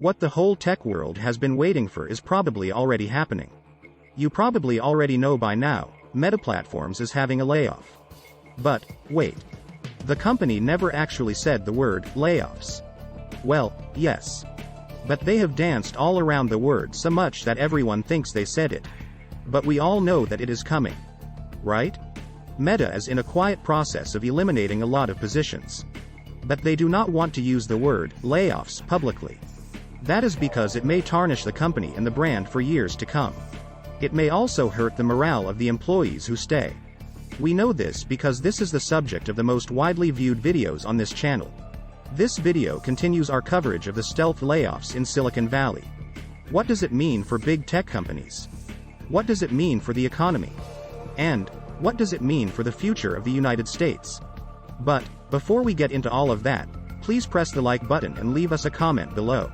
What the whole tech world has been waiting for is probably already happening. You probably already know by now, Meta Platforms is having a layoff. But, wait. The company never actually said the word, layoffs. Well, yes. But they have danced all around the word so much that everyone thinks they said it. But we all know that it is coming. Right? Meta is in a quiet process of eliminating a lot of positions. But they do not want to use the word, layoffs, publicly. That is because it may tarnish the company and the brand for years to come. It may also hurt the morale of the employees who stay. We know this because this is the subject of the most widely viewed videos on this channel. This video continues our coverage of the stealth layoffs in Silicon Valley. What does it mean for big tech companies? What does it mean for the economy? And, what does it mean for the future of the United States? But, before we get into all of that, please press the like button and leave us a comment below.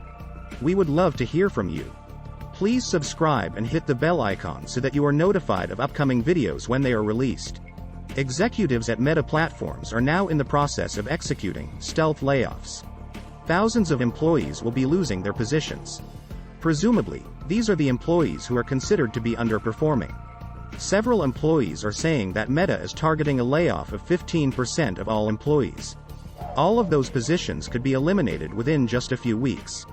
We would love to hear from you. Please subscribe and hit the bell icon so that you are notified of upcoming videos when they are released. Executives at Meta Platforms are now in the process of executing stealth layoffs. Thousands of employees will be losing their positions. Presumably, these are the employees who are considered to be underperforming. Several employees are saying that Meta is targeting a layoff of 15% of all employees. All of those positions could be eliminated within just a few weeks.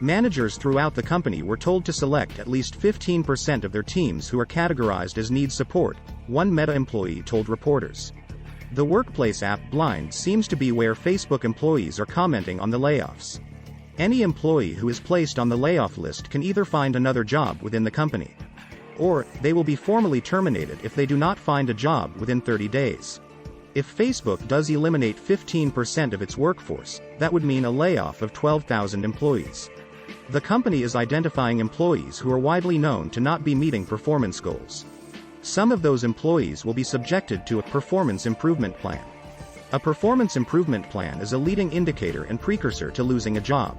Managers throughout the company were told to select at least 15% of their teams who are categorized as need support, one Meta employee told reporters. The workplace app Blind seems to be where Facebook employees are commenting on the layoffs. Any employee who is placed on the layoff list can either find another job within the company, or they will be formally terminated if they do not find a job within 30 days. If Facebook does eliminate 15% of its workforce, that would mean a layoff of 12,000 employees. The company is identifying employees who are widely known to not be meeting performance goals. Some of those employees will be subjected to a performance improvement plan. A performance improvement plan is a leading indicator and precursor to losing a job.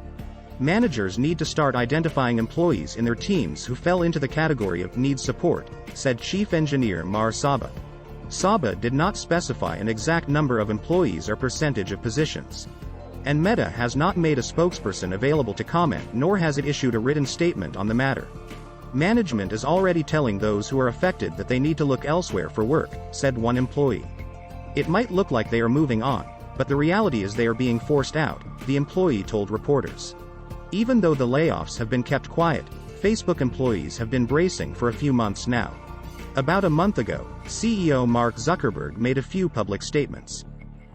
Managers need to start identifying employees in their teams who fell into the category of need support, said Chief Engineer Mar Saba. Saba did not specify an exact number of employees or percentage of positions. And Meta has not made a spokesperson available to comment, nor has it issued a written statement on the matter. Management is already telling those who are affected that they need to look elsewhere for work, said one employee. It might look like they are moving on, but the reality is they are being forced out, the employee told reporters. Even though the layoffs have been kept quiet, Facebook employees have been bracing for a few months now. About a month ago, CEO Mark Zuckerberg made a few public statements.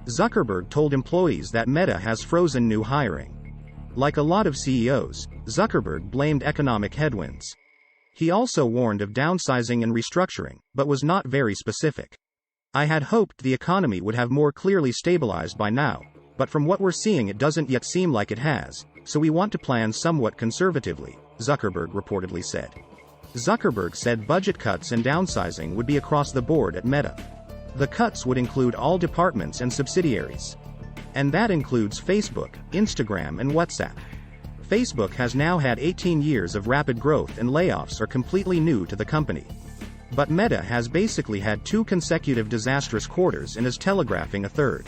Zuckerberg told employees that Meta has frozen new hiring. Like a lot of CEOs, Zuckerberg blamed economic headwinds. He also warned of downsizing and restructuring, but was not very specific. I had hoped the economy would have more clearly stabilized by now, but from what we're seeing it doesn't yet seem like it has, so we want to plan somewhat conservatively, Zuckerberg reportedly said. Zuckerberg said budget cuts and downsizing would be across the board at Meta. The cuts would include all departments and subsidiaries. And that includes Facebook, Instagram and WhatsApp. Facebook has now had 18 years of rapid growth and layoffs are completely new to the company. But Meta has basically had 2 consecutive disastrous quarters and is telegraphing a third.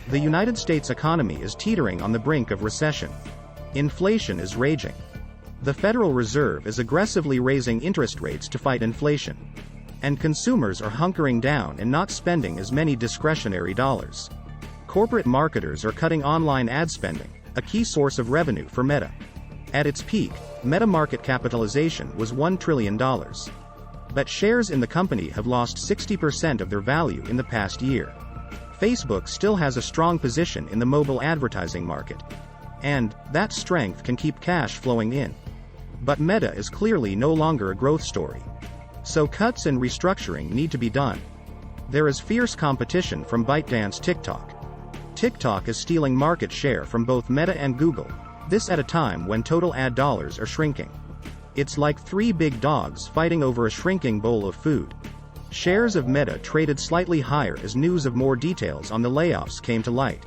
The United States economy is teetering on the brink of recession. Inflation is raging. The Federal Reserve is aggressively raising interest rates to fight inflation. And consumers are hunkering down and not spending as many discretionary dollars. Corporate marketers are cutting online ad spending, a key source of revenue for Meta. At its peak, Meta market capitalization was $1 trillion. But shares in the company have lost 60% of their value in the past year. Facebook still has a strong position in the mobile advertising market. And that strength can keep cash flowing in. But Meta is clearly no longer a growth story. So cuts and restructuring need to be done. There is fierce competition from ByteDance TikTok. TikTok is stealing market share from both Meta and Google, this at a time when total ad dollars are shrinking. It's like 3 big dogs fighting over a shrinking bowl of food. Shares of Meta traded slightly higher as news of more details on the layoffs came to light.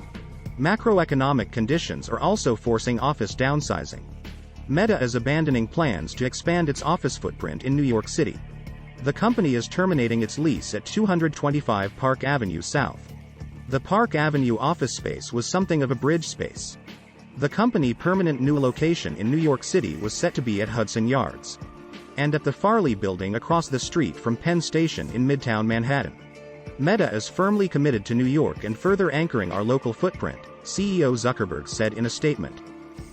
Macroeconomic conditions are also forcing office downsizing. Meta is abandoning plans to expand its office footprint in New York City. The company is terminating its lease at 225 Park Avenue South. The Park Avenue office space was something of a bridge space. The company permanent new location in New York City was set to be at Hudson Yards and at the Farley building across the street from Penn Station in Midtown Manhattan. Meta is firmly committed to New York and further anchoring our local footprint, CEO Zuckerberg said in a statement.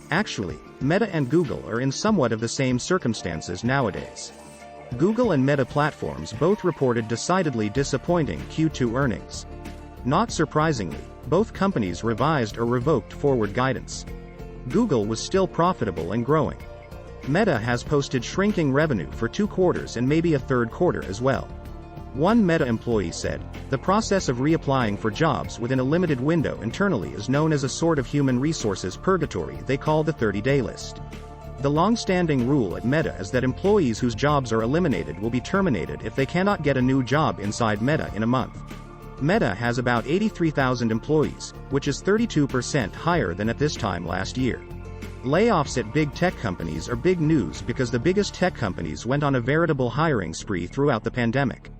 Actually, Meta and Google are in somewhat of the same circumstances nowadays. Google and Meta platforms both reported decidedly disappointing Q2 earnings. Not surprisingly, both companies revised or revoked forward guidance. Google was still profitable and growing. Meta has posted shrinking revenue for 2 quarters and maybe a third quarter as well. One Meta employee said, "The process of reapplying for jobs within a limited window internally is known as a sort of human resources purgatory they call the 30-day list. The long-standing rule at Meta is that employees whose jobs are eliminated will be terminated if they cannot get a new job inside Meta in a month." Meta has about 83,000 employees, which is 32% higher than at this time last year. Layoffs at big tech companies are big news because the biggest tech companies went on a veritable hiring spree throughout the pandemic.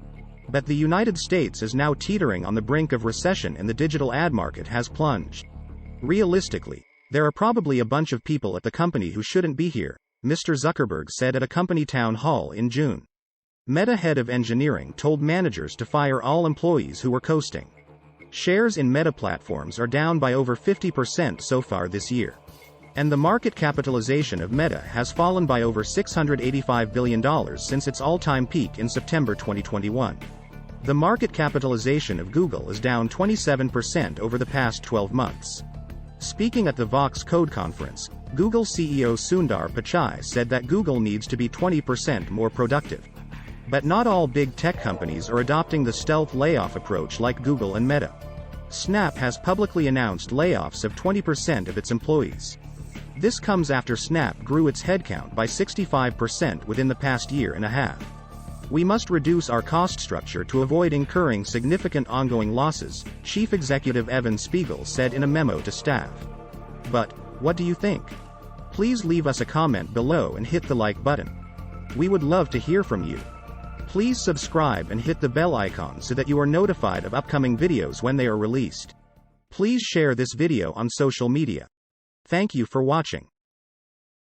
But the United States is now teetering on the brink of recession and the digital ad market has plunged. Realistically, there are probably a bunch of people at the company who shouldn't be here, Mr. Zuckerberg said at a company town hall in June. Meta head of engineering told managers to fire all employees who were coasting. Shares in Meta platforms are down by over 50% so far this year. And the market capitalization of Meta has fallen by over $685 billion since its all-time peak in September 2021. The market capitalization of Google is down 27% over the past 12 months. Speaking at the Vox Code conference, Google CEO Sundar Pichai said that Google needs to be 20% more productive. But not all big tech companies are adopting the stealth layoff approach like Google and Meta. Snap has publicly announced layoffs of 20% of its employees. This comes after Snap grew its headcount by 65% within the past year and a half. "We must reduce our cost structure to avoid incurring significant ongoing losses," Chief Executive Evan Spiegel said in a memo to staff. But, what do you think? Please leave us a comment below and hit the like button. We would love to hear from you. Please subscribe and hit the bell icon so that you are notified of upcoming videos when they are released. Please share this video on social media. Thank you for watching.